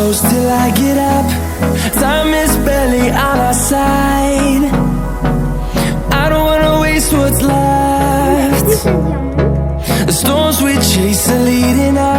close till I get up. Time is barely on our side. I don't wanna waste what's left. The storms we chase are leading us.